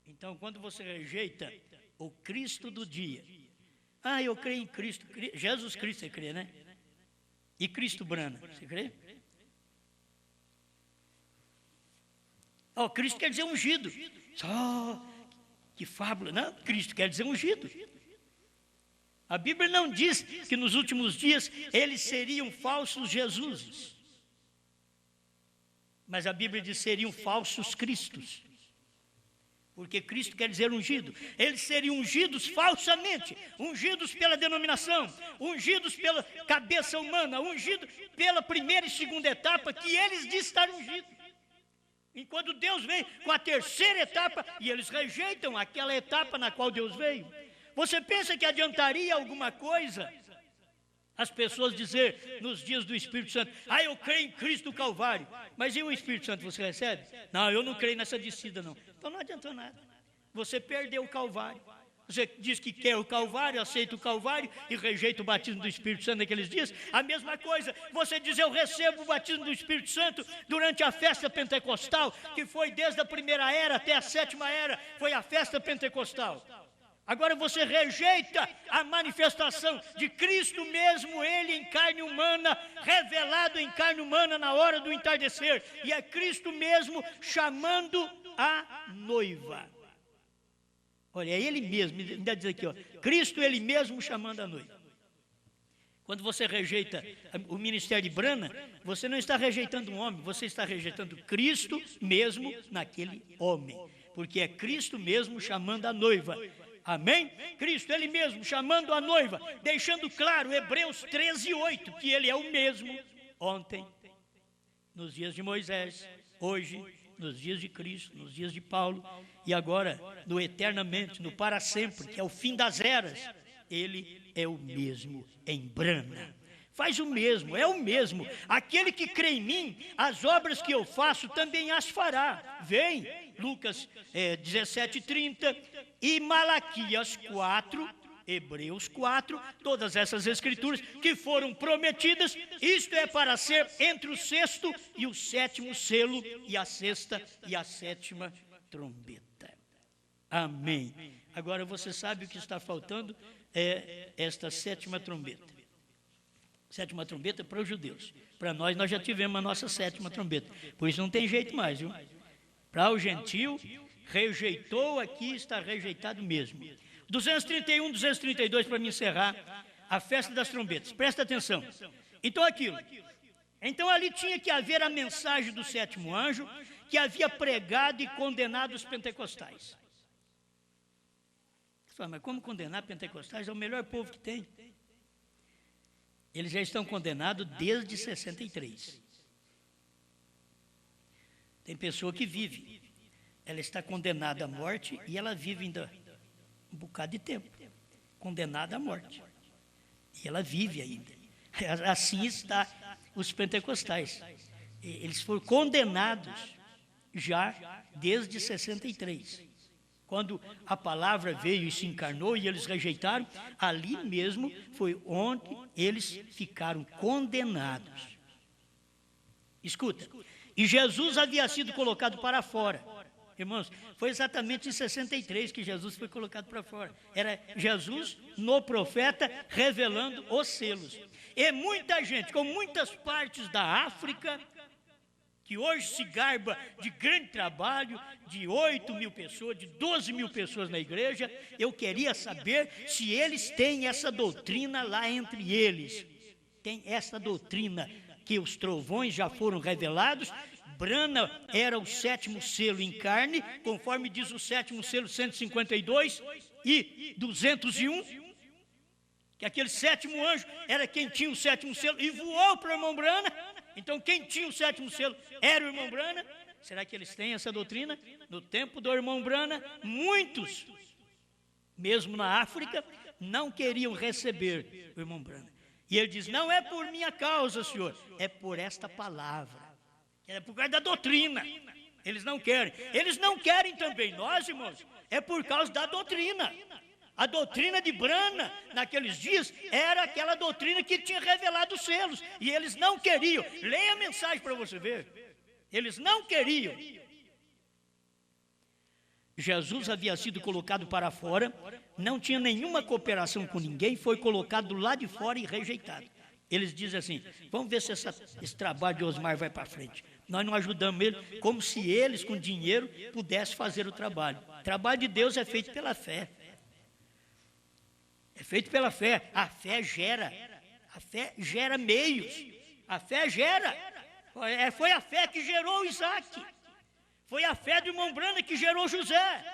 Então, quando você rejeita o Cristo do dia, eu creio em Cristo, Jesus Cristo, você crê, né? E Cristo Branham, você crê? Cristo quer dizer ungido. Só, que fábula, não, Cristo quer dizer ungido. A Bíblia não diz que nos últimos dias eles seriam falsos Jesuses, mas a Bíblia diz que seriam falsos Cristos, porque Cristo quer dizer ungido. Eles seriam ungidos falsamente, ungidos pela denominação, ungidos pela cabeça humana, ungidos pela primeira e segunda etapa, que eles dizem estar ungidos. Enquanto Deus vem com a terceira etapa, e eles rejeitam aquela etapa na qual Deus veio. Você pensa que adiantaria alguma coisa as pessoas dizer nos dias do Espírito Santo, eu creio em Cristo do Calvário, mas e o Espírito Santo você recebe? Não, eu não creio nessa descida não. Então não adiantou nada, você perdeu o Calvário. Você diz que quer o Calvário, aceita o Calvário e rejeita o batismo do Espírito Santo naqueles dias. A mesma coisa, você diz, eu recebo o batismo do Espírito Santo durante a festa pentecostal, que foi desde a primeira era até a 7ª era, foi a festa pentecostal. Agora você rejeita a manifestação de Cristo mesmo, Ele em carne humana, revelado em carne humana na hora do entardecer. E é Cristo mesmo chamando a noiva. Olha, é Ele mesmo, ainda diz aqui, Cristo Ele mesmo chamando a noiva. Quando você rejeita o ministério de Branham, você não está rejeitando um homem, você está rejeitando Cristo mesmo naquele homem. Porque é Cristo mesmo chamando a noiva. Amém? Cristo, Ele mesmo, chamando a noiva, deixando claro, Hebreus 13:8, que Ele é o mesmo ontem, nos dias de Moisés, hoje, nos dias de Cristo, nos dias de Paulo, e agora, no eternamente, no para sempre, que é o fim das eras. Ele é o mesmo em Branham. Faz o mesmo, é o mesmo. Aquele que crê em mim, as obras que eu faço também as fará. Vem, Lucas 17:30 e Malaquias 4, Hebreus 4, todas essas escrituras que foram prometidas, isto é para ser entre o 6º e o 7º selo e a 6ª e a 7ª trombeta. Amém. Agora você sabe o que está faltando? É esta 7ª trombeta. 7ª trombeta para os judeus. Para nós já tivemos a nossa 7ª trombeta. Por isso não tem jeito mais, viu? Para o gentio, rejeitou aqui, está rejeitado mesmo. 231, 232 para me encerrar a festa das trombetas. Presta atenção. Então aquilo. Então ali tinha que haver a mensagem do sétimo anjo que havia pregado e condenado os pentecostais. Você fala, mas como condenar pentecostais? É o melhor povo que tem. Eles já estão condenados desde 63. Tem pessoa que vive. Ela está condenada à morte e ela vive ainda um bocado de tempo. Condenada à morte. E ela vive ainda. Assim está os pentecostais. Eles foram condenados já desde 63. Quando a palavra veio e se encarnou e eles rejeitaram, ali mesmo foi onde eles ficaram condenados. Escuta, e Jesus havia sido colocado para fora. Irmãos, foi exatamente em 63 que Jesus foi colocado para fora. Era Jesus no profeta revelando os selos. E muita gente, com muitas partes da África, que hoje se garba de grande trabalho, de 8 mil pessoas, de 12 mil pessoas na igreja, eu queria saber se eles têm essa doutrina lá entre eles. Tem essa doutrina que os trovões já foram revelados. Brana era o sétimo selo em carne, conforme diz o sétimo selo 152 e 201, que aquele sétimo anjo era quem tinha o sétimo selo e voou para o irmão Brana. Então quem tinha o sétimo selo era o irmão Brana. Será que eles têm essa doutrina? No tempo do irmão Brana, muitos, mesmo na África, não queriam receber o irmão Brana. E ele diz, não é por minha causa, Senhor, é por esta palavra. É por causa da doutrina. Eles não querem. Eles não querem também nós, irmãos. É por causa da doutrina. A doutrina de Brana, naqueles dias, era aquela doutrina que tinha revelado os selos. E eles não queriam. Leia a mensagem para você ver. Eles não queriam. Jesus havia sido colocado para fora, não tinha nenhuma cooperação com ninguém, foi colocado lá de fora e rejeitado. Eles dizem assim, vamos ver se esse trabalho de Osmar vai para frente. Nós não ajudamos ele, como se eles, com dinheiro, pudessem fazer o trabalho. O trabalho de Deus é feito pela fé. É feito pela fé. A fé gera meios. A fé gera. Foi a fé que gerou Isaac. Foi a fé do irmão Brana que gerou José.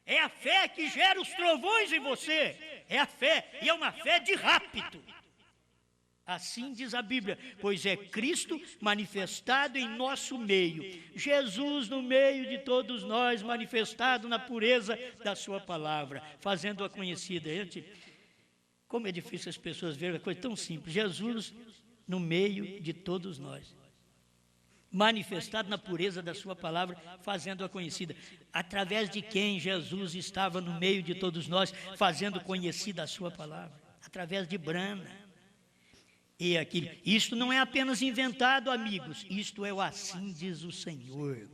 É a fé que gera os trovões em você. É a fé, e é uma fé de rápido. Assim diz a Bíblia, pois é Cristo manifestado em nosso meio, Jesus no meio de todos nós, manifestado na pureza da sua palavra, fazendo-a conhecida. Como é difícil as pessoas verem uma coisa tão simples, Jesus no meio de todos nós, manifestado na pureza da sua palavra, fazendo-a conhecida. Através de quem Jesus estava no meio de todos nós, fazendo conhecida a sua palavra? Através de Brana. E aquilo. Isto não é apenas inventado, amigos. Isto é o assim diz o Senhor.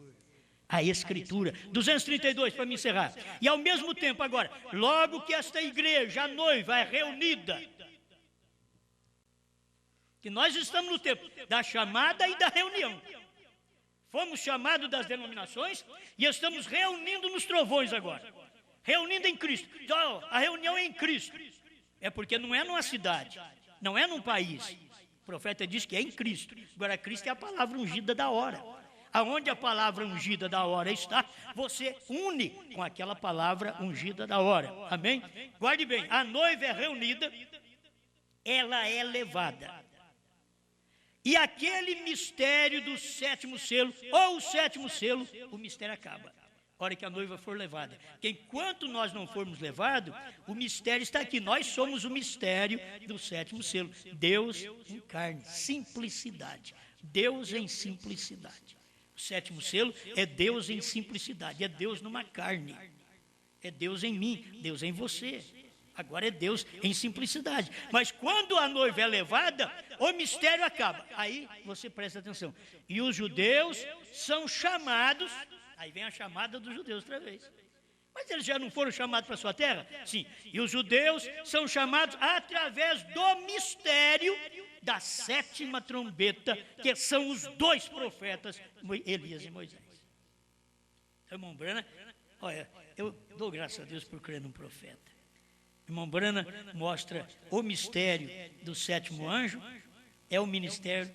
A Escritura. 232, para me encerrar. E ao mesmo tempo, agora, logo que esta igreja, a noiva, é reunida, que nós estamos no tempo da chamada e da reunião. Fomos chamados das denominações e estamos reunindo nos trovões agora. Reunindo em Cristo. Então, a reunião é em Cristo. É porque não é numa cidade. Não é num país. O profeta diz que é em Cristo. Agora, Cristo é a palavra ungida da hora. Aonde a palavra ungida da hora está, você une com aquela palavra ungida da hora. Amém? Guarde bem, a noiva é reunida, ela é levada. E aquele mistério do sétimo selo, ou o sétimo selo, o mistério acaba. A hora que a noiva for levada. Porque enquanto nós não formos levados, o mistério está aqui. Nós somos o mistério do sétimo selo. Deus em carne, simplicidade. Deus em simplicidade. O sétimo selo é Deus em simplicidade. É Deus numa carne. É Deus em mim, Deus em você. Agora é Deus em simplicidade. Mas quando a noiva é levada, o mistério acaba. Aí você presta atenção. E os judeus são chamados... Aí vem a chamada dos judeus outra vez. Mas eles já não foram chamados para a sua terra? Sim. E os judeus são chamados através do mistério da sétima trombeta, que são os dois profetas, Elias e Moisés. Irmão Brana, olha, eu dou graças a Deus por crer num profeta. Irmão Branham mostra o mistério do sétimo anjo, é o ministério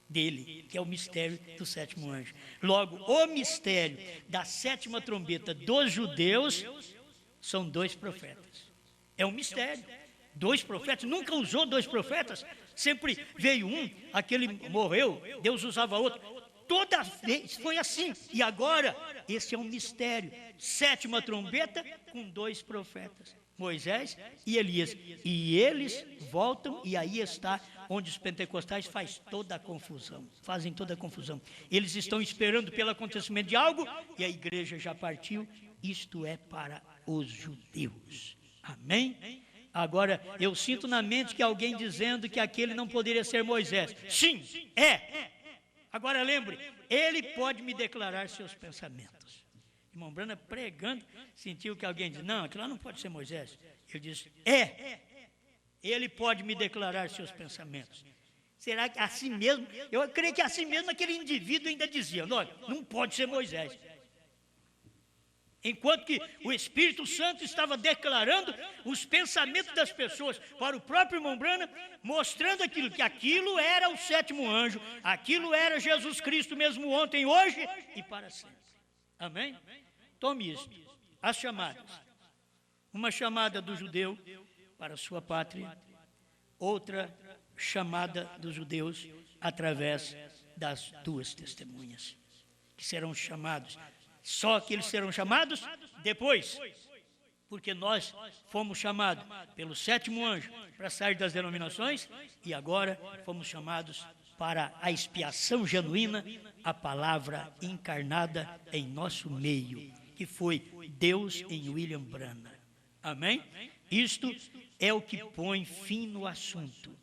dele, que é o mistério do sétimo anjo. Logo, o mistério da sétima trombeta dos judeus são 2 profetas. É um mistério. 2 profetas, nunca usou 2 profetas, sempre veio um, aquele morreu, Deus usava outro. Toda vez foi assim. E agora, esse é um mistério. Sétima trombeta com 2 profetas, Moisés e Elias. E eles voltam, e aí está onde os pentecostais fazem toda a confusão. Eles estão esperando pelo acontecimento de algo, e a igreja já partiu. Isto é para os judeus. Amém? Agora, eu sinto na mente que alguém dizendo que aquele não poderia ser Moisés. Sim, é. Agora lembre, ele pode me declarar seus pensamentos. Irmão Branham pregando, sentiu que alguém disse, não, aquilo lá não pode ser Moisés. Ele disse, ele pode me declarar seus pensamentos. Será que assim mesmo? Eu creio que assim mesmo aquele indivíduo ainda dizia, não pode ser Moisés. Enquanto que o Espírito Santo estava declarando os pensamentos das pessoas para o próprio irmão Branham, mostrando que aquilo era o sétimo anjo, aquilo era Jesus Cristo mesmo ontem, hoje e para sempre. Amém? Tome isso. As chamadas. Uma chamada do judeu para a sua pátria, outra chamada dos judeus através das 2 testemunhas, que serão chamados. Só que eles serão chamados depois, porque nós fomos chamados pelo sétimo anjo para sair das denominações, e agora fomos chamados para a expiação genuína, a palavra encarnada em nosso meio, que foi Deus em William Branham. Amém? Isto é o que põe fim no assunto.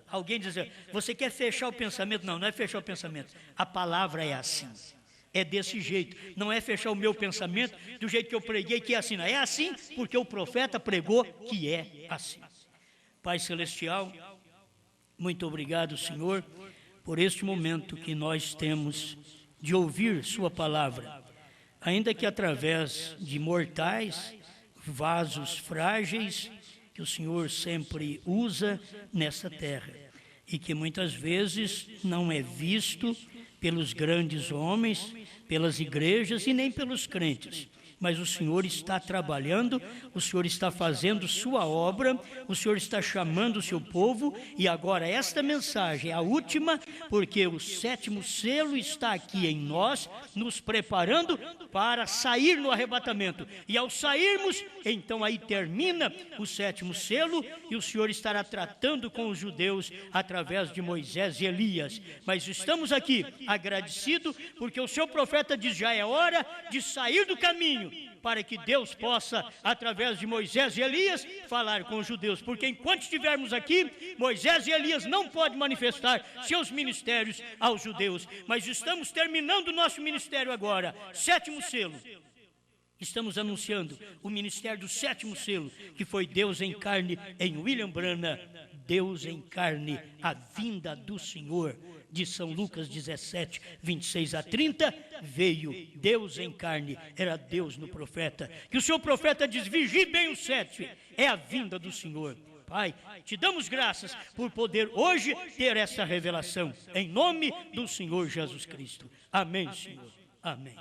Alguém diz, você quer fechar o pensamento? Não é fechar o pensamento. A palavra é assim. É desse jeito, não é fechar o meu pensamento do jeito que eu preguei, que é assim. Não. É assim porque o profeta pregou que é assim. Pai Celestial, muito obrigado, Senhor, por este momento que nós temos de ouvir Sua palavra, ainda que através de mortais, vasos frágeis, que o Senhor sempre usa nessa terra, e que muitas vezes não é visto pelos grandes homens, pelas igrejas e nem pelos crentes. Mas o Senhor está trabalhando, o Senhor está fazendo sua obra, o Senhor está chamando o seu povo, e agora esta mensagem é a última, porque o sétimo selo está aqui em nós, nos preparando para sair no arrebatamento. E ao sairmos, então aí termina o sétimo selo, e o Senhor estará tratando com os judeus através de Moisés e Elias. Mas estamos aqui agradecidos, porque o seu profeta diz, já é hora de sair do caminho, para que Deus possa, através de Moisés e Elias, falar com os judeus. Porque enquanto estivermos aqui, Moisés e Elias não podem manifestar seus ministérios aos judeus. Mas estamos terminando o nosso ministério agora. Sétimo selo. Estamos anunciando o ministério do sétimo selo, que foi Deus em carne em William Branham. Deus em carne, a vinda do Senhor. De São Lucas 17, 26 a 30, veio Deus em carne, era Deus no profeta. Que o seu profeta diz, vigie bem o 7, é a vinda do Senhor. Pai, te damos graças por poder hoje ter essa revelação, em nome do Senhor Jesus Cristo. Amém, Senhor. Amém.